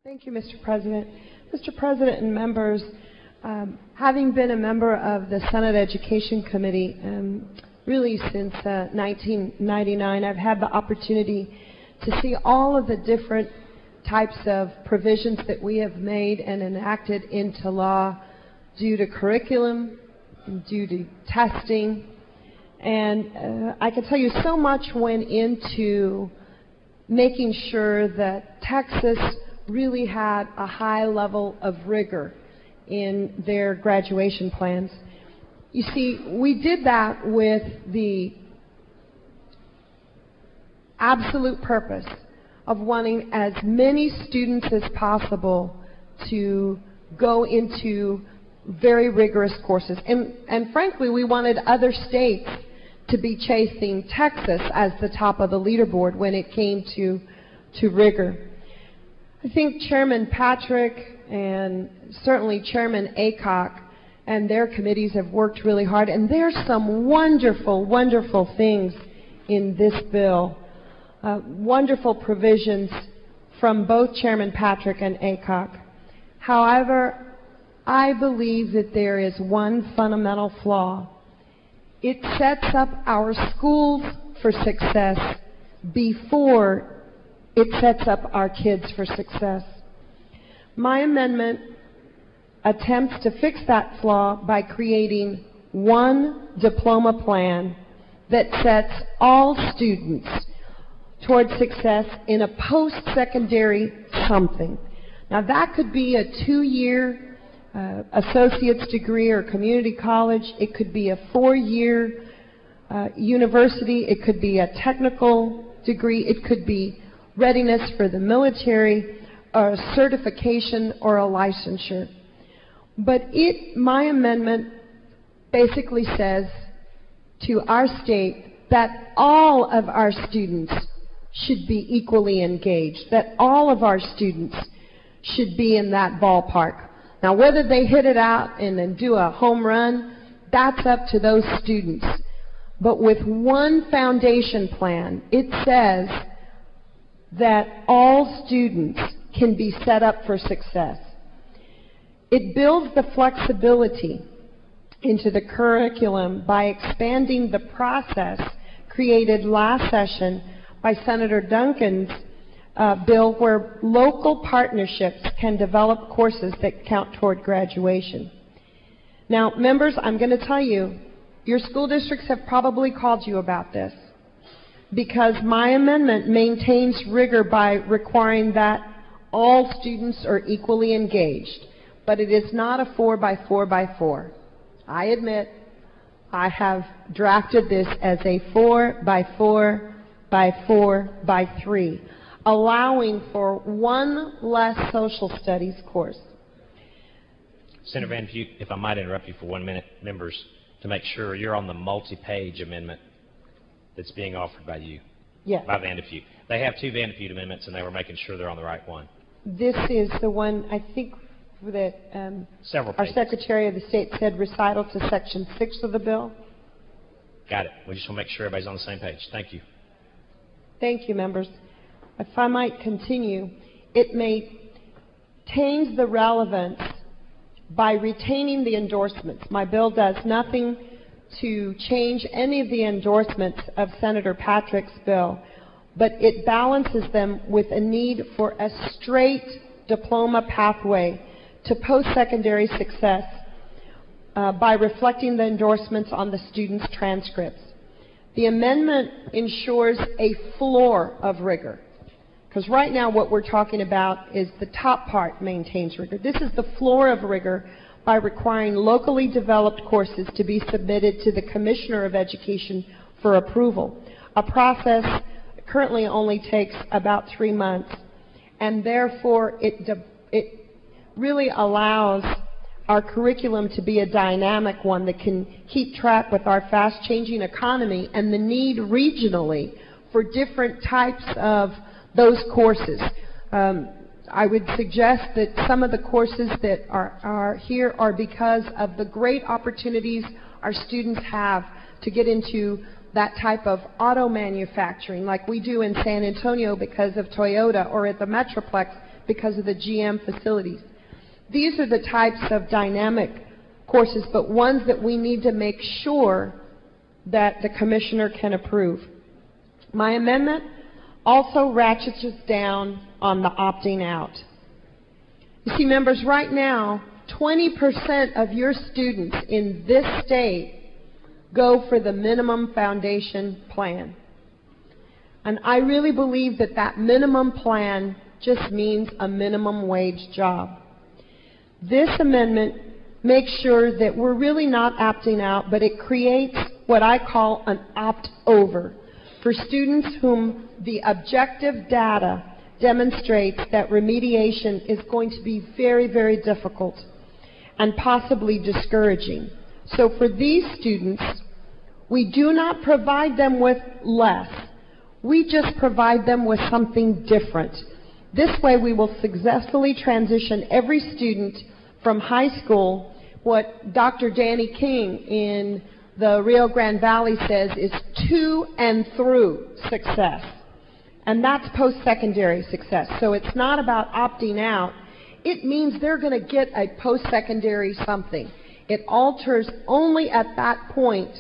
Thank you, Mr. President. Mr. President and members, having been a member of the Senate Education Committee really since 1999, I've had the opportunity to see all of the different types of provisions that we have made and enacted into law due to curriculum, due to testing, and I can tell you so much went into making sure that Texas really had a high level of rigor in their graduation plans. You see, we did that with the absolute purpose of wanting as many students as possible to go into very rigorous courses. And frankly, we wanted other states to be chasing Texas as the top of the leaderboard when it came to rigor. I think Chairman Patrick and certainly Chairman Aycock and their committees have worked really hard, and there's some wonderful, wonderful things in this bill. Wonderful provisions from both Chairman Patrick and Aycock. However, I believe that there is one fundamental flaw. It sets up our schools for success before it sets up our kids for success. My amendment attempts to fix that flaw by creating one diploma plan that sets all students towards success in a post-secondary something. Now that could be a 2-year associate's degree or community college. It could be a 4-year university. It could be a technical degree. It could be readiness for the military, or a certification or a licensure. But my amendment basically says to our state that all of our students should be equally engaged, that all of our students should be in that ballpark. Now, whether they hit it out and then do a home run, that's up to those students. But with one foundation plan, it says that all students can be set up for success. It builds the flexibility into the curriculum by expanding the process created last session by Senator Duncan's bill, where local partnerships can develop courses that count toward graduation. Now, members, I'm going to tell you, your school districts have probably called you about this, because my amendment maintains rigor by requiring that all students are equally engaged. But it is not a 4x4x4. I admit I have drafted this as a 4x4x4x3, allowing for one less social studies course. Senator Van Pute, if I might interrupt you for 1 minute, members, to make sure you're on the multi-page amendment that's being offered by you. Yes. By Van Pute. They have 2 Van Pute amendments, and they were making sure they're on the right one. This is the one, I think, that our Secretary of the State said recital to Section 6 of the bill. Got it. We just want to make sure everybody's on the same page. Thank you. Thank you, members. If I might continue, it maintains the relevance by retaining the endorsements. My bill does nothing to change any of the endorsements of Senator Patrick's bill, but it balances them with a need for a straight diploma pathway to post-secondary success by reflecting the endorsements on the students' transcripts. The amendment ensures a floor of rigor, because right now what we're talking about is the top part maintains rigor. This is the floor of rigor by requiring locally developed courses to be submitted to the Commissioner of Education for approval, a process currently only takes about 3 months, and therefore it really allows our curriculum to be a dynamic one that can keep track with our fast-changing economy and the need regionally for different types of those courses. I would suggest that some of the courses that are here are because of the great opportunities our students have to get into that type of auto manufacturing like we do in San Antonio because of Toyota, or at the Metroplex because of the GM facilities. These are the types of dynamic courses, but ones that we need to make sure that the commissioner can approve. My amendment also ratchets us down on the opting out. You see, members, right now, 20% of your students in this state go for the minimum foundation plan. And I really believe that that minimum plan just means a minimum wage job. This amendment makes sure that we're really not opting out, but it creates what I call an opt-over for students whom the objective data demonstrates that remediation is going to be very, very difficult and possibly discouraging. So for these students, we do not provide them with less. We just provide them with something different. This way we will successfully transition every student from high school, what Dr. Danny King in the Rio Grande Valley says is to and through success. And that's post-secondary success. So it's not about opting out. It means they're going to get a post-secondary something. It alters only at that point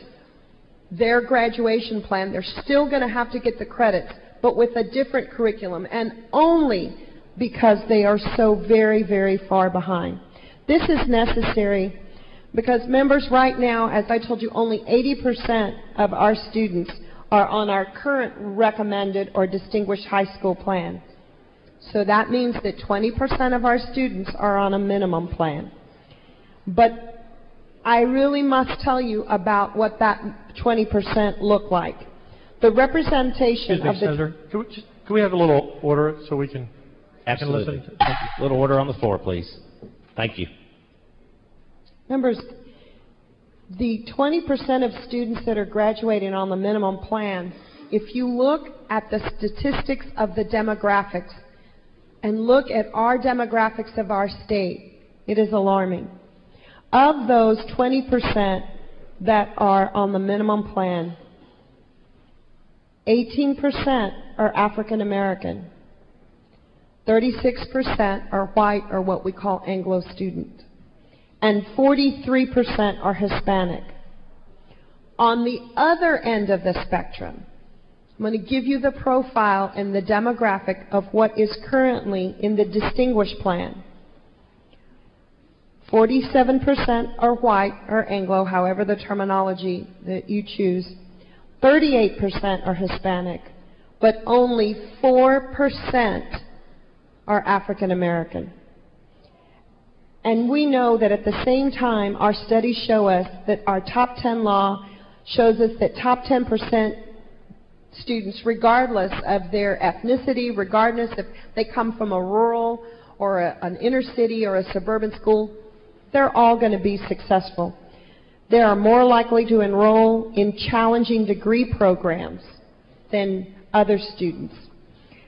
their graduation plan. They're still going to have to get the credits, but with a different curriculum, and only because they are so very, very far behind. This is necessary because, members, right now, as I told you, only 80% of our students are on our current recommended or distinguished high school plan. So that means that 20% of our students are on a minimum plan. But I really must tell you about what that 20% look like. The representation of the... Senator, can we have a little order so we can... Absolutely. Listen? A little order on the floor, please. Thank you. Members, the 20% of students that are graduating on the minimum plan, if you look at the statistics of the demographics and look at our demographics of our state, it is alarming. Of those 20% that are on the minimum plan, 18% are African American, 36% are white, or what we call Anglo student, and 43% are Hispanic. On the other end of the spectrum, I'm going to give you the profile and the demographic of what is currently in the distinguished plan. 47% are white or Anglo, however the terminology that you choose. 38% are Hispanic, but only 4% are African American. And we know that at the same time, our studies show us that our top 10 law shows us that top 10% students, regardless of their ethnicity, regardless if they come from a rural or an inner city or a suburban school, they're all going to be successful. They are more likely to enroll in challenging degree programs than other students.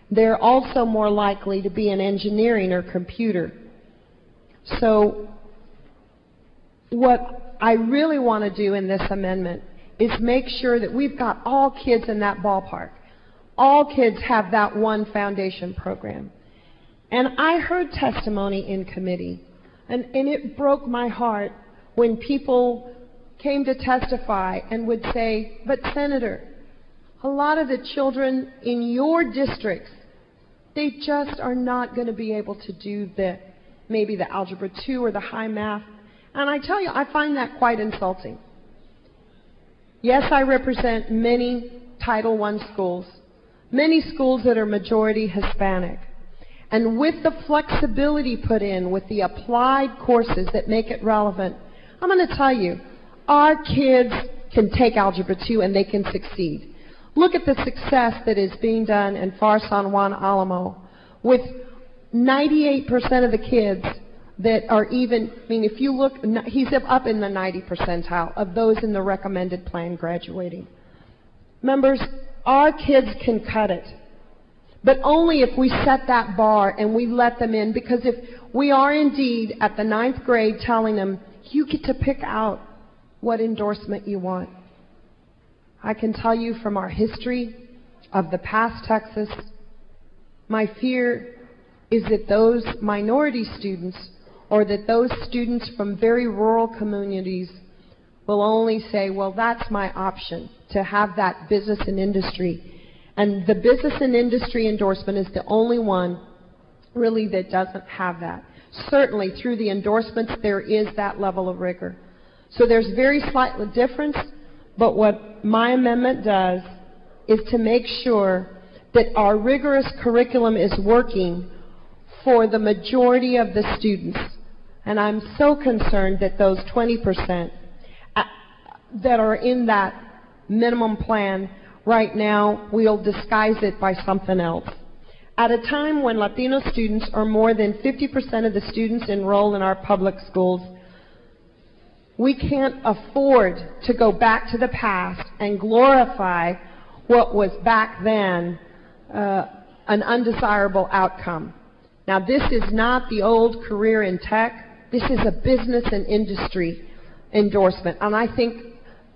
They're also more likely to be in engineering or computer. So what I really want to do in this amendment is make sure that we've got all kids in that ballpark. All kids have that one foundation program. And I heard testimony in committee, and it broke my heart when people came to testify and would say, but Senator, a lot of the children in your districts, they just are not going to be able to do maybe the Algebra 2 or the high math. And I tell you, I find that quite insulting. Yes, I represent many Title I schools, many schools that are majority Hispanic. And with the flexibility put in, with the applied courses that make it relevant, I'm going to tell you, our kids can take Algebra 2 and they can succeed. Look at the success that is being done in Far San Juan Alamo with 98% of the kids that are even, I mean, if you look, he's up in the 90 percentile of those in the recommended plan graduating. Members, our kids can cut it, but only if we set that bar and we let them in, because if we are indeed at the 9th grade telling them, you get to pick out what endorsement you want. I can tell you from our history of the past Texas, my fear is that those minority students or that those students from very rural communities will only say, well, that's my option, to have that business and industry. And the business and industry endorsement is the only one really that doesn't have that. Certainly through the endorsements there is that level of rigor. So there's very slight difference, but what my amendment does is to make sure that our rigorous curriculum is working for the majority of the students. And I'm so concerned that those 20% that are in that minimum plan right now, we'll disguise it by something else. At a time when Latino students are more than 50% of the students enrolled in our public schools, we can't afford to go back to the past and glorify what was back then an undesirable outcome. Now, this is not the old career in tech. This is a business and industry endorsement. And I think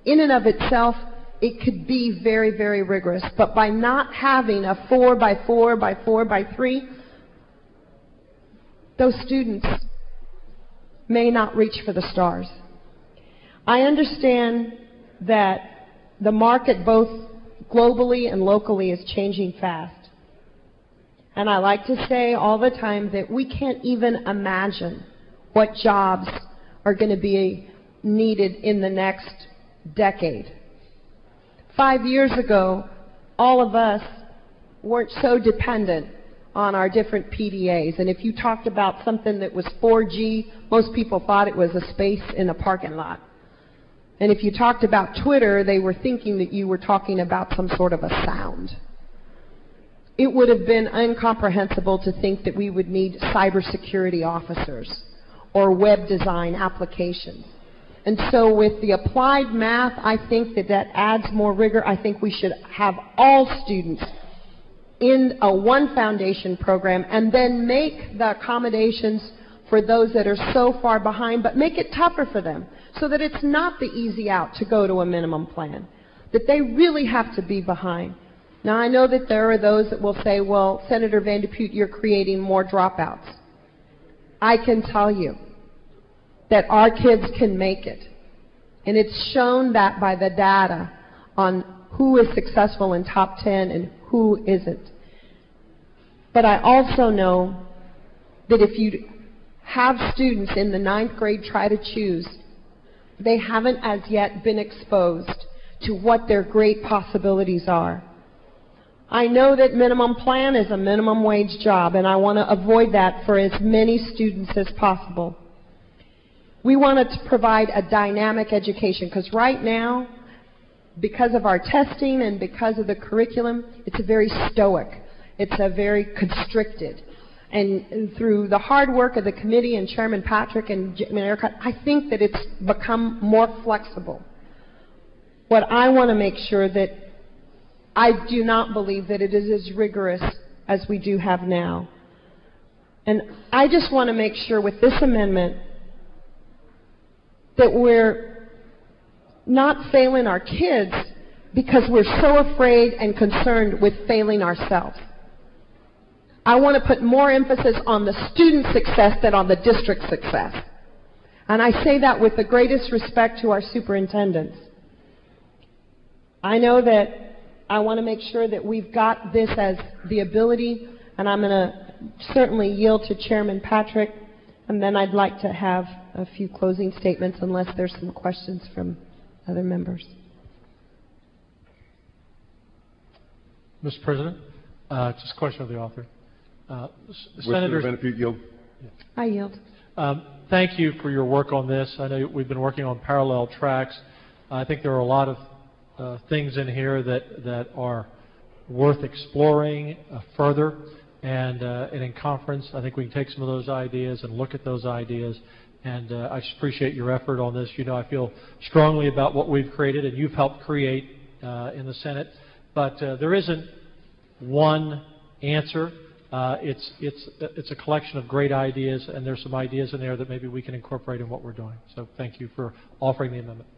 in and of itself, it could be very, very rigorous. But by not having a 4 by 4 by 4 by 3, those students may not reach for the stars. I understand that the market both globally and locally is changing fast. And I like to say all the time that we can't even imagine what jobs are going to be needed in the next decade. 5 years ago, all of us weren't so dependent on our different PDAs. And if you talked about something that was 4G, most people thought it was a space in a parking lot. And if you talked about Twitter, they were thinking that you were talking about some sort of a sound. It would have been incomprehensible to think that we would need cybersecurity officers or web design applications. And so with the applied math, I think that that adds more rigor. I think we should have all students in a one foundation program and then make the accommodations for those that are so far behind, but make it tougher for them so that it's not the easy out to go to a minimum plan, that they really have to be behind. Now, I know that there are those that will say, well, Senator Van de Putte, you're creating more dropouts. I can tell you that our kids can make it. And it's shown that by the data on who is successful in top 10 and who isn't. But I also know that if you have students in the 9th grade try to choose, they haven't as yet been exposed to what their great possibilities are. I know that minimum plan is a minimum wage job, and I want to avoid that for as many students as possible. We want to provide a dynamic education because right now, because of our testing and because of the curriculum, it's a very stoic. It's a very constricted. And through the hard work of the committee and Chairman Patrick and Aycock, I think that it's become more flexible. What I want to make sure that I do not believe that it is as rigorous as we do have now. And I just want to make sure with this amendment that we're not failing our kids because we're so afraid and concerned with failing ourselves. I want to put more emphasis on the student success than on the district success. And I say that with the greatest respect to our superintendents. I know that I want to make sure that we've got this as the ability, and I'm going to certainly yield to Chairman Patrick, and then I'd like to have a few closing statements unless there's some questions from other members. Mr. President, just a question of the author. Senator Van de Putte, yield. I yield. Thank you for your work on this. I know we've been working on parallel tracks. I think there are a lot of things in here that are worth exploring further. And in conference, I think we can take some of those ideas and look at those ideas. And I just appreciate your effort on this. You know, I feel strongly about what we've created and you've helped create in the Senate. But there isn't one answer. It's a collection of great ideas, and there's some ideas in there that maybe we can incorporate in what we're doing. So thank you for offering the amendment.